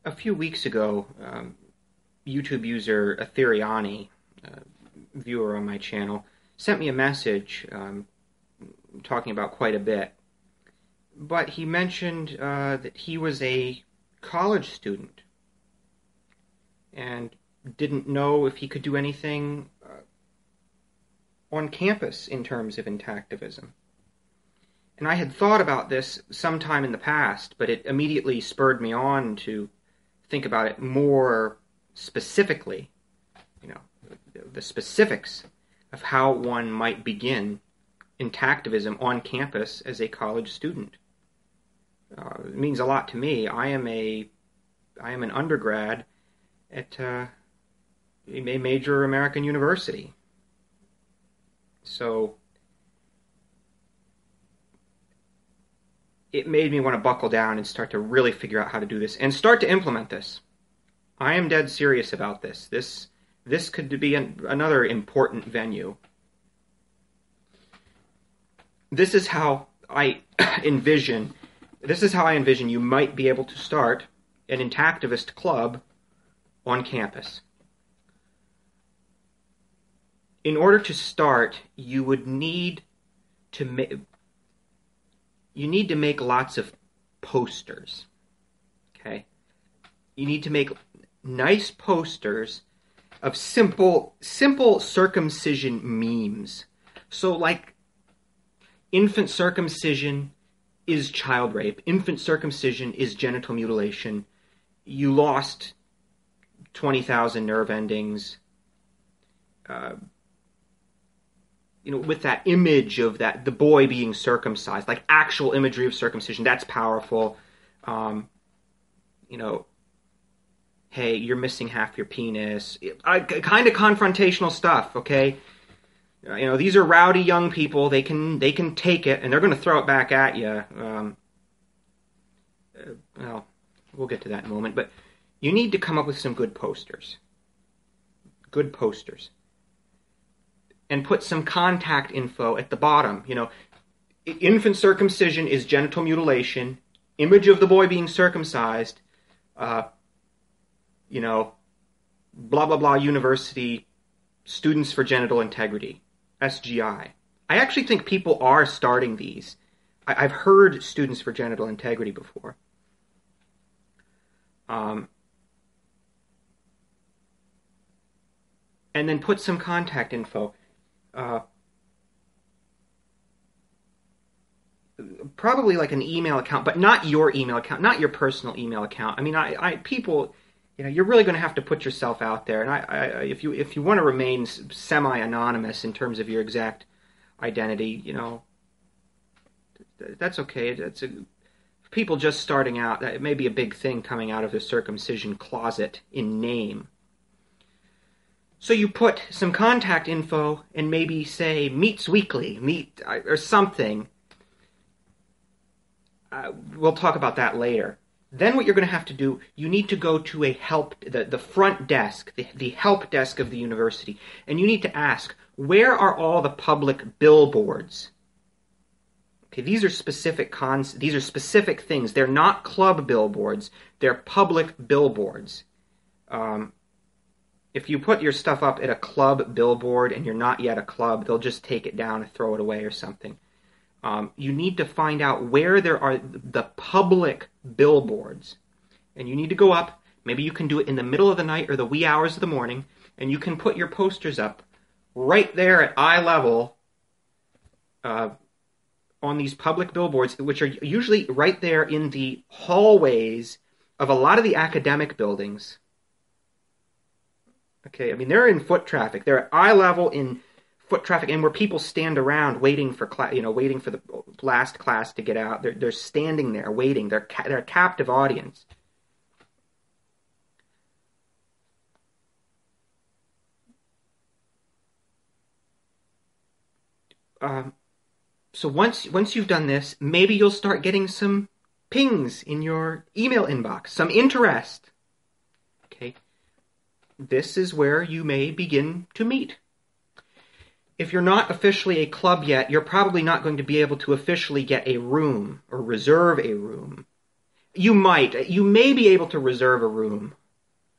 A few weeks ago, YouTube user Ethereani, viewer on my channel, sent me a message talking about quite a bit. But he mentioned that he was a college student and didn't know if he could do anything on campus in terms of intactivism. And I had thought about this sometime in the past, but it immediately spurred me on to think about it more specifically, the specifics of how one might begin intactivism on campus as a college student. It means a lot to me. I am an undergrad at a major American university. So it made me want to buckle down and start to really figure out how to do this and start to implement this. I am dead serious about this. This could be another important venue. This is how I envision you might be able to start an intactivist club on campus. In order to start, you would need to make lots of posters. Okay? You need to make nice posters of simple circumcision memes. So like infant circumcision is child rape. Infant circumcision is genital mutilation. You lost 20,000 nerve endings. With that image of the boy being circumcised, like actual imagery of circumcision, that's powerful. Hey, you're missing half your penis. Kind of confrontational stuff, okay? These are rowdy young people. They can take it, and they're going to throw it back at you. Well, we'll get to that in a moment. But you need to come up with some good posters. Good posters. And put some contact info at the bottom. Infant circumcision is genital mutilation. Image of the boy being circumcised. Blah, blah, blah, university, Students for Genital Integrity, SGI. I actually think people are starting these. I've heard Students for Genital Integrity before. And then put some contact info. Probably like an email account, but not your email account, not your personal email account. I mean, people, you're really going to have to put yourself out there. And if you want to remain semi-anonymous in terms of your exact identity, that's okay. People just starting out, that may be a big thing coming out of the circumcision closet in name. So you put some contact info and maybe say meets weekly, or something. We'll talk about that later. Then what you're going to have to do, you need to go to the front desk, the help desk of the university, and you need to ask, where are all the public billboards? Okay, these are specific things. They're not club billboards. They're public billboards. If you put your stuff up at a club billboard and you're not yet a club, they'll just take it down and throw it away or something. You need to find out where there are the public billboards. And you need to go up. Maybe you can do it in the middle of the night or the wee hours of the morning, and you can put your posters up right there at eye level on these public billboards, which are usually right there in the hallways of a lot of the academic buildings. Okay, I mean, they're in foot traffic. They're at eye level in foot traffic, and where people stand around waiting for waiting for the last class to get out. They're standing there waiting. They're a captive audience. So once you've done this, maybe you'll start getting some pings in your email inbox, some interest. Okay, this is where you may begin to meet. If you're not officially a club yet, you're probably not going to be able to officially get a room or reserve a room. You may be able to reserve a room.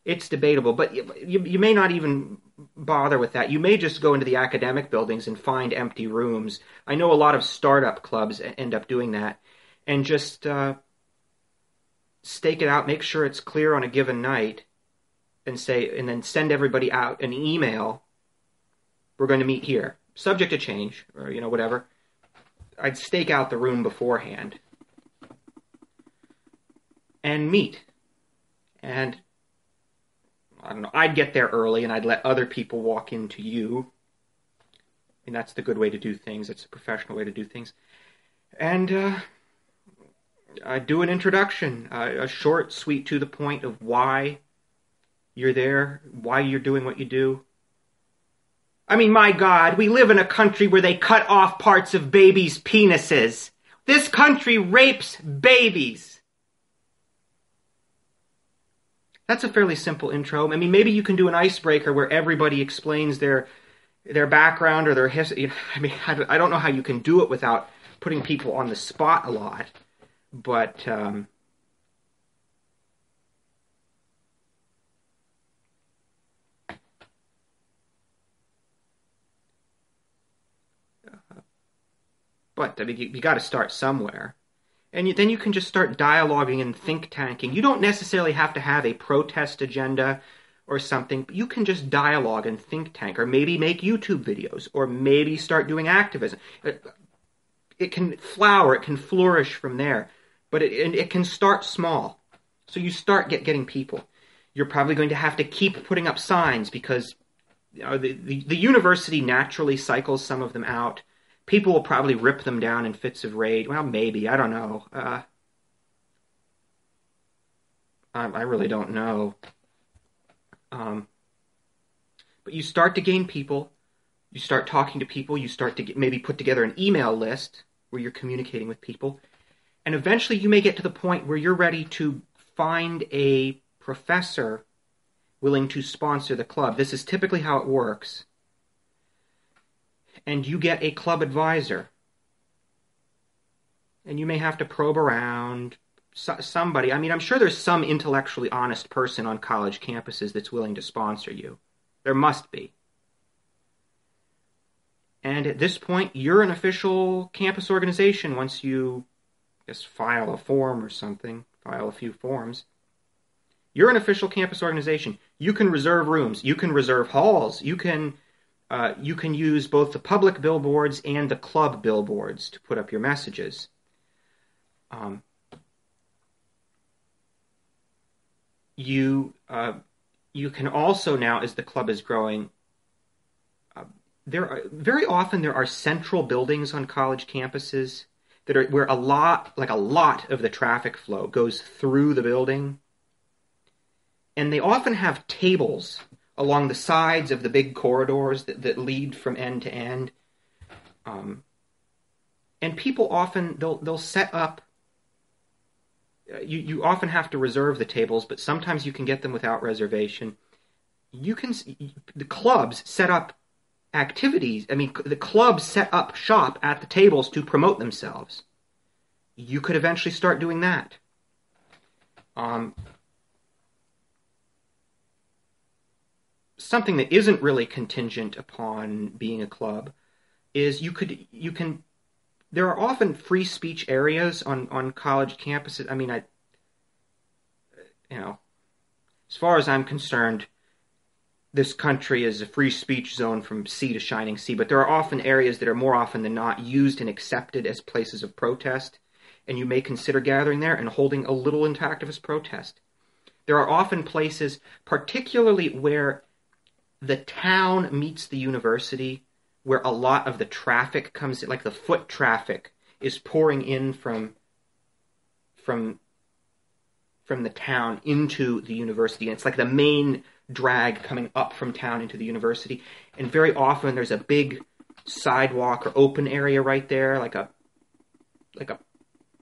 It's debatable, but you may not even bother with that. You may just go into the academic buildings and find empty rooms. I know a lot of startup clubs end up doing that, and just stake it out, make sure it's clear on a given night, and then send everybody out an email. We're going to meet here, subject to change, or whatever. I'd stake out the room beforehand and meet. And I don't know, I'd get there early and I'd let other people walk into you. And that's the good way to do things. It's a professional way to do things. And I'd do an introduction, a short, sweet, to the point of why you're there, why you're doing what you do. I mean, my God, we live in a country where they cut off parts of babies' penises. This country rapes babies. That's a fairly simple intro. I mean, maybe you can do an icebreaker where everybody explains their background or their history. I mean, I don't know how you can do it without putting people on the spot a lot. But I mean, you got to start somewhere. And then you can just start dialoguing and think tanking. You don't necessarily have to have a protest agenda or something, but you can just dialogue and think tank, or maybe make YouTube videos, or maybe start doing activism. It can flower, it can flourish from there, but it can start small. So you start getting people. You're probably going to have to keep putting up signs because the university naturally cycles some of them out. People will probably rip them down in fits of rage. Well, maybe. I don't know. I really don't know. But you start to gain people. You start talking to people. You start to maybe put together an email list where you're communicating with people. And eventually you may get to the point where you're ready to find a professor willing to sponsor the club. This is typically how it works. And you get a club advisor. And you may have to probe around somebody. I mean, I'm sure there's some intellectually honest person on college campuses that's willing to sponsor you. There must be. And at this point, you're an official campus organization once you just file a form or something, file a few forms. You're an official campus organization. You can reserve rooms. You can reserve halls. You can use both the public billboards and the club billboards to put up your messages. You can also now, as the club is growing, very often there are central buildings on college campuses that are where a lot of the traffic flow goes through the building, and they often have tables along the sides of the big corridors that lead from end to end. And people often, they'll set up, you often have to reserve the tables, but sometimes you can get them without reservation. The clubs set up activities. I mean, the clubs set up shop at the tables to promote themselves. You could eventually start doing that. Something that isn't really contingent upon being a club is there are often free speech areas on college campuses. I mean, as far as I'm concerned, this country is a free speech zone from sea to shining sea, but there are often areas that are more often than not used and accepted as places of protest, and you may consider gathering there and holding a little intactivist protest. There are often places, particularly where the town meets the university, where a lot of the traffic comes in, like the foot traffic is pouring in from the town into the university. And it's like the main drag coming up from town into the university. And very often there's a big sidewalk or open area right there, like a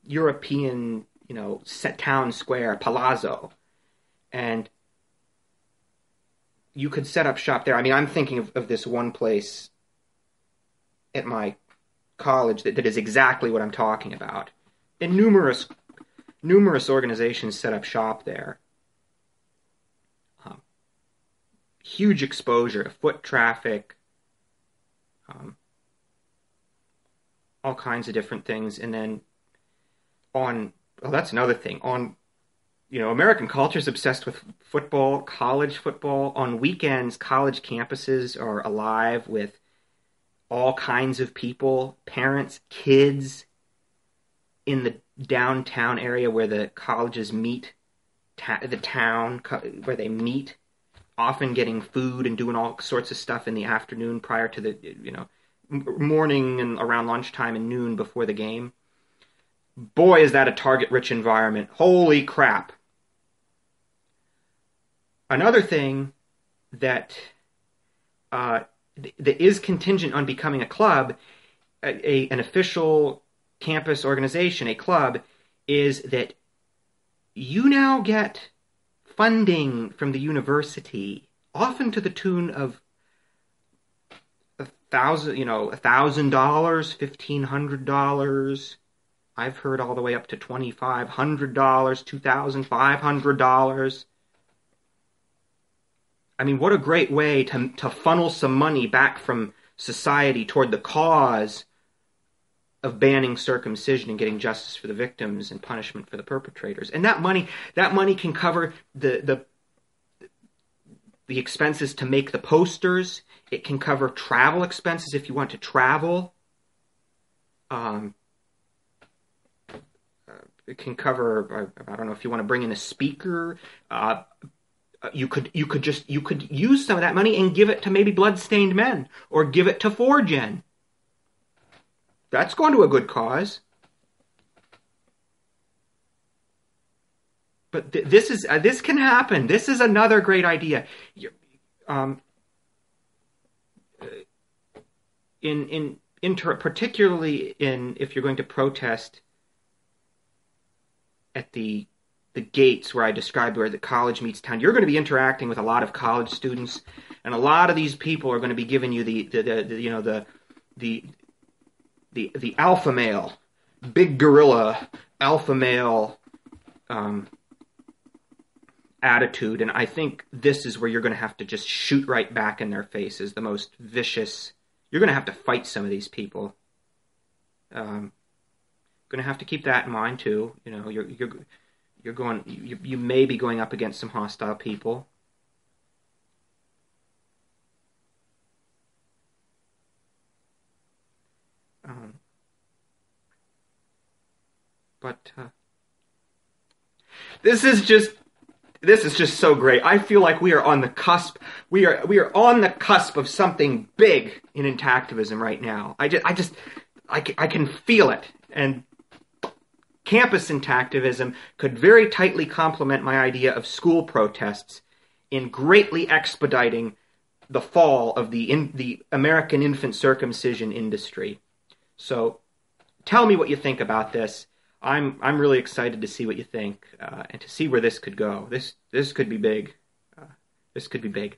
European, set town square, palazzo. And you could set up shop there. I mean, I'm thinking of this one place at my college that is exactly what I'm talking about. And numerous numerous organizations set up shop there. Huge exposure to foot traffic, all kinds of different things. And then that's another thing. American culture is obsessed with football, college football. On weekends, college campuses are alive with all kinds of people, parents, kids, in the downtown area where the colleges meet, the town where they meet, often getting food and doing all sorts of stuff in the afternoon prior to the, morning and around lunchtime and noon before the game. Boy, is that a target-rich environment. Holy crap. Another thing that is contingent on becoming a club, an official campus organization, a club, is that you now get funding from the university, often to the tune of $1,000, $1,500. I've heard all the way up to $2,500, $2,500. I mean, what a great way to funnel some money back from society toward the cause of banning circumcision and getting justice for the victims and punishment for the perpetrators. And that money can cover the expenses to make the posters. It can cover travel expenses if you want to travel. It can cover, I don't know, if you want to bring in a speaker. You could use some of that money and give it to maybe Bloodstained Men or give it to 4Gen. That's going to a good cause. But this can happen. This is another great idea. Particularly if you're going to protest at the gates where I described where the college meets town, you're going to be interacting with a lot of college students, and a lot of these people are going to be giving you the alpha male, big gorilla alpha male attitude, and I think this is where you're going to have to just shoot right back in their faces, the most vicious. You're going to have to fight some of these people. Going to have to keep that in mind too. You may be going up against some hostile people. But this is just so great. I feel like we are on the cusp. We are on the cusp of something big in intactivism right now. I can feel it. And campus intactivism could very tightly complement my idea of school protests in greatly expediting the fall of the American infant circumcision industry. So tell me what you think about this. I'm really excited to see what you think and to see where this could go. This could be big. This could be big.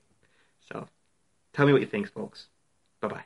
So tell me what you think, folks. Bye-bye.